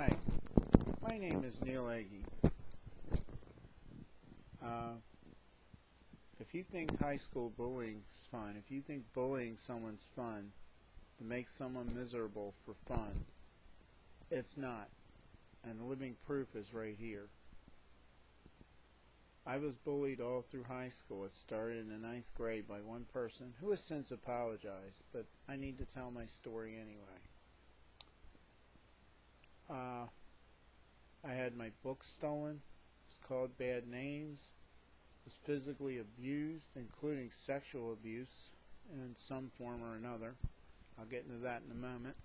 Hi, my name is Neil Agee. If you think high school bullying is fun, if you think bullying someone's fun, to make someone miserable for fun, it's not. And the living proof is right here. I was bullied all through high school. It started in the 9th grade by one person who has since apologized, but I need to tell my story anyway. I had my book stolen. It was called Bad Names. Was physically abused, including sexual abuse in some form or another. I'll get into that in a moment.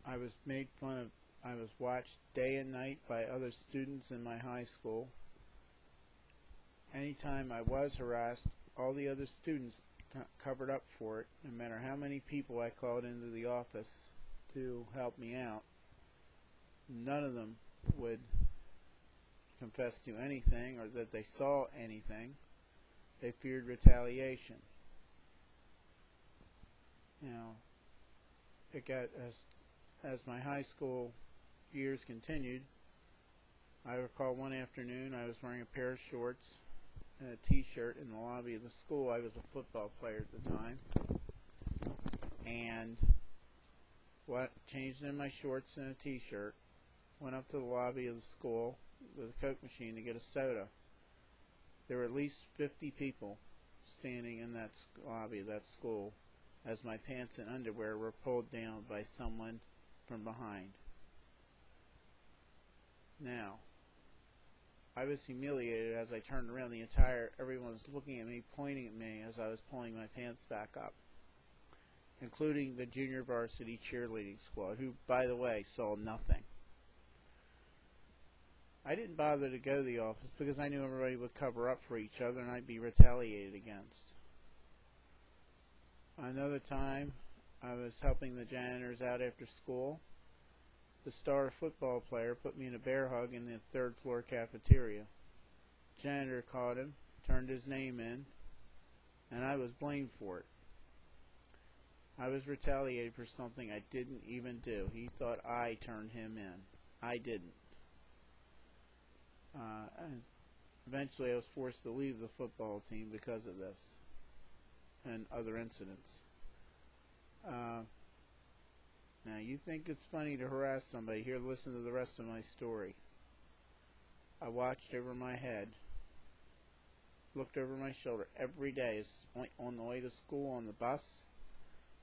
I was made fun of. I was watched day and night by other students in my high school. Anytime I was harassed, all the other students covered up for it. No matter how many people I called into the office to help me out, none of them would confess to anything or that they saw anything. They feared retaliation. Now, it got as my high school years continued. I recall one afternoon I was wearing a pair of shorts and a t-shirt in the lobby of the school. I was a football player at the time, and changed in my shorts and a t-shirt, went up to the lobby of the school with a Coke machine to get a soda. There were at least 50 people standing in that lobby of that school as my pants and underwear were pulled down by someone from behind. Now, I was humiliated as I turned around. Everyone was looking at me, pointing at me as I was pulling my pants back up, including the junior varsity cheerleading squad, who, by the way, saw nothing. I didn't bother to go to the office because I knew everybody would cover up for each other and I'd be retaliated against. Another time, I was helping the janitors out after school. The star football player put me in a bear hug in the 3rd floor cafeteria. Janitor caught him, turned his name in, and I was blamed for it. I was retaliated for something I didn't even do. He thought I turned him in. I didn't. And eventually I was forced to leave the football team because of this and other incidents. Now, you think it's funny to harass somebody. Here, listen to the rest of my story. I watched over my head, looked over my shoulder every day on the way to school on the bus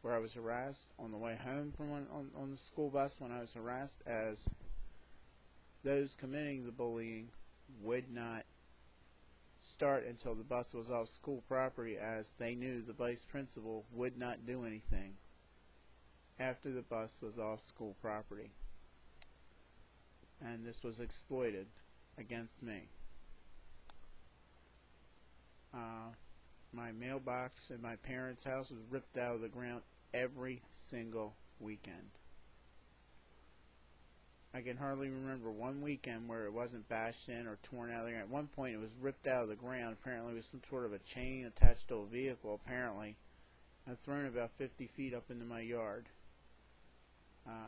where I was harassed, on the way home from on the school bus when I was harassed, as those committing the bullying would not start until the bus was off school property, as they knew the vice principal would not do anything after the bus was off school property. And this was exploited against me. My mailbox in my parents' house was ripped out of the ground every single weekend. I can hardly remember one weekend where it wasn't bashed in or torn out of the ground. At one point it was ripped out of the ground, apparently with some sort of a chain attached to a vehicle, apparently, and thrown about 50 feet up into my yard.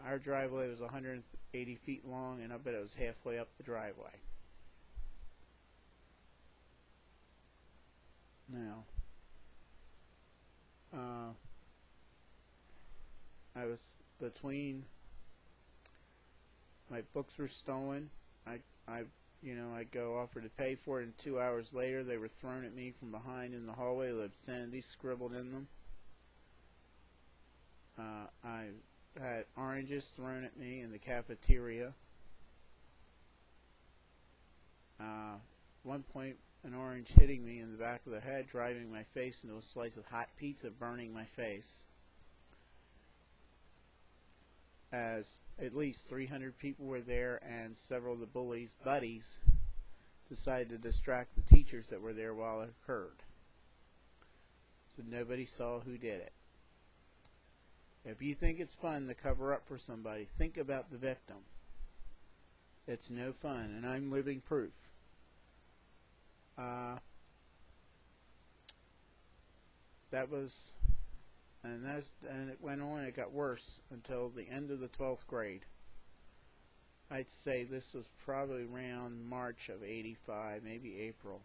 Our driveway was 180 feet long, and I bet it was halfway up the driveway. Now, I was between. My books were stolen. I'd go offer to pay for it, and 2 hours later they were thrown at me from behind in the hallway with obscenity scribbled in them. I had oranges thrown at me in the cafeteria. One point, an orange hitting me in the back of the head, driving my face into a slice of hot pizza, burning my face. As at least 300 people were there, and several of the bullies' buddies decided to distract the teachers that were there while it occurred. So nobody saw who did it. If you think it's fun to cover up for somebody, think about the victim. It's no fun, and I'm living proof. That was And it went on. It got worse until the end of the 12th grade. I'd say this was probably around March of '85, maybe April.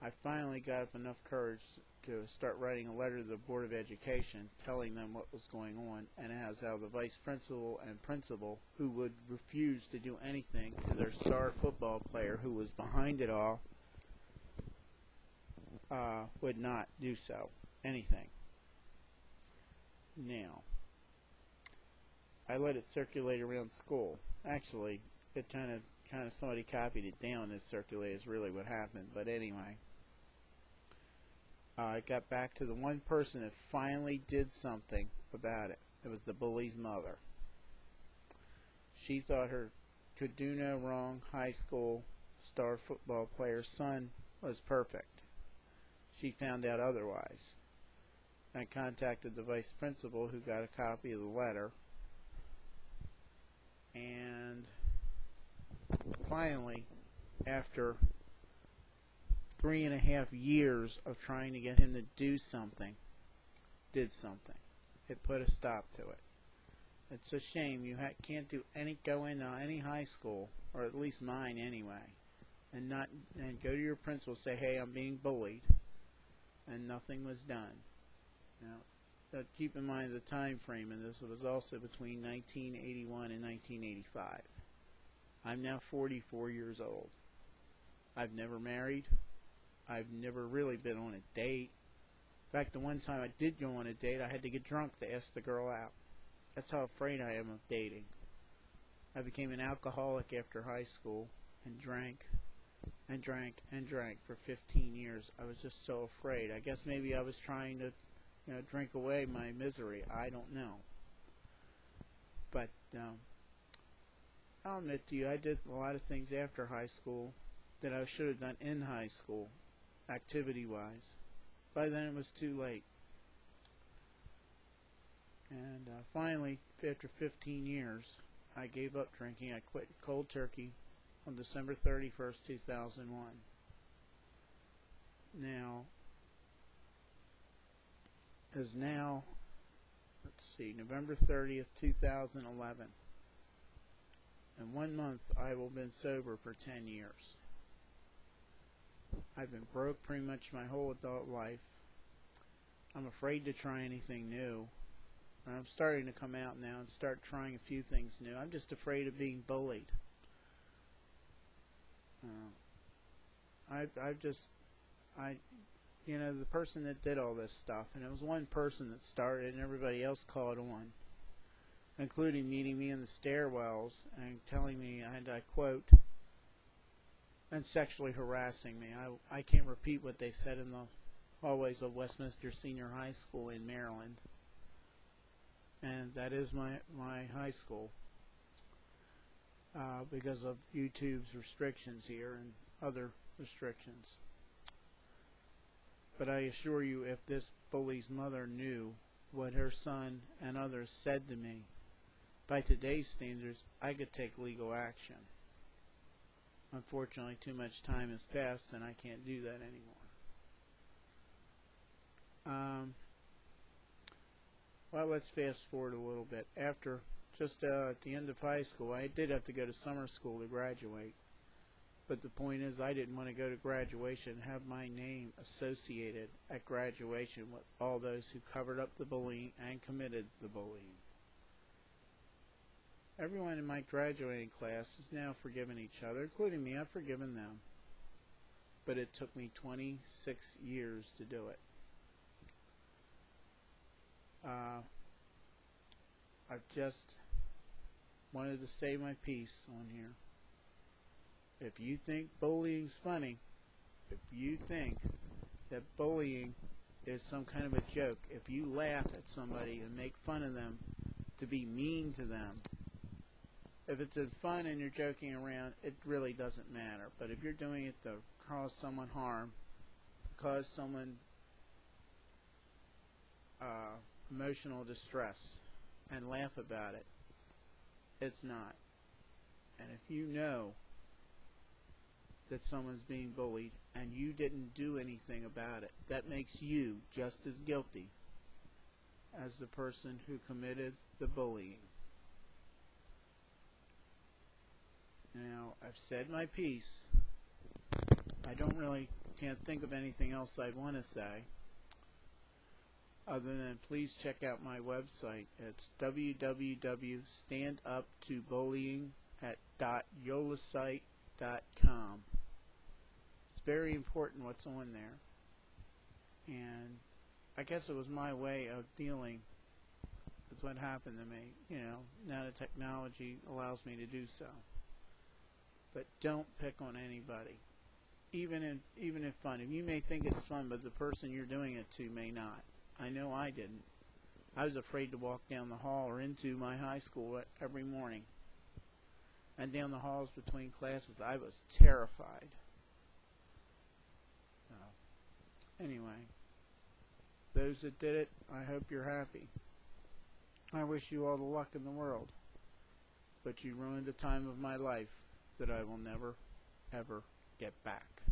I finally got up enough courage to start writing a letter to the Board of Education telling them what was going on, and as how the vice principal and principal, who would refuse to do anything to their star football player who was behind it all, would not do so. Anything. Now, I let it circulate around school. Actually, it kind of somebody copied it down and circulated is really what happened. But anyway, I got back to the one person that finally did something about it. It was the bully's mother. She thought her could do no wrong high school star football player's son was perfect. She found out otherwise. I contacted the vice principal, who got a copy of the letter, and finally, after 3.5 years of trying to get him to do something, did something. It put a stop to it. It's a shame you can't go into any high school, or at least mine anyway, and go to your principal and say, "Hey, I'm being bullied," and nothing was done. Now, keep in mind the time frame in this. It was also between 1981 and 1985. I'm now 44 years old. I've never married. I've never really been on a date. In fact, the one time I did go on a date, I had to get drunk to ask the girl out. That's how afraid I am of dating. I became an alcoholic after high school and drank and drank and drank for 15 years. I was just so afraid. I guess maybe I was trying to drink away my misery. I don't know. But I'll admit to you, I did a lot of things after high school that I should have done in high school, activity-wise. By then it was too late. And finally, after 15 years, I gave up drinking. I quit cold turkey on December 31st, 2001. Now, is now, let's see, November 30th, 2011. In 1 month, I will have been sober for 10 years. I've been broke pretty much my whole adult life. I'm afraid to try anything new. I'm starting to come out now and start trying a few things new. I'm just afraid of being bullied. The person that did all this stuff, and it was one person that started and everybody else caught on, including meeting me in the stairwells and telling me, and I quote, and sexually harassing me. I can't repeat what they said in the hallways of Westminster Senior High School in Maryland. And that is my high school, because of YouTube's restrictions here and other restrictions. But I assure you, if this bully's mother knew what her son and others said to me, by today's standards, I could take legal action. Unfortunately, too much time has passed and I can't do that anymore. Well, let's fast forward a little bit. After just at the end of high school, I did have to go to summer school to graduate. But the point is, I didn't want to go to graduation and have my name associated at graduation with all those who covered up the bullying and committed the bullying. Everyone in my graduating class has now forgiven each other, including me. I've forgiven them. But it took me 26 years to do it. I've just wanted to say my piece on here. If you think bullying's funny, if you think that bullying is some kind of a joke, if you laugh at somebody and make fun of them to be mean to them, if it's in fun and you're joking around, it really doesn't matter. But if you're doing it to cause someone harm, cause someone emotional distress, and laugh about it, it's not. And if you know that someone's being bullied and you didn't do anything about it, that makes you just as guilty as the person who committed the bullying. Now, I've said my piece. I can't think of anything else I'd want to say other than please check out my website. It's www.standuptobullying.yolasite.com. It's very important what's on there. And I guess it was my way of dealing with what happened to me. You know, now the technology allows me to do so. But don't pick on anybody. Even if fun. You may think it's fun, but the person you're doing it to may not. I know I didn't. I was afraid to walk down the hall or into my high school every morning. And down the halls between classes, I was terrified. Anyway, those that did it, I hope you're happy. I wish you all the luck in the world. But you ruined a time of my life that I will never, ever get back.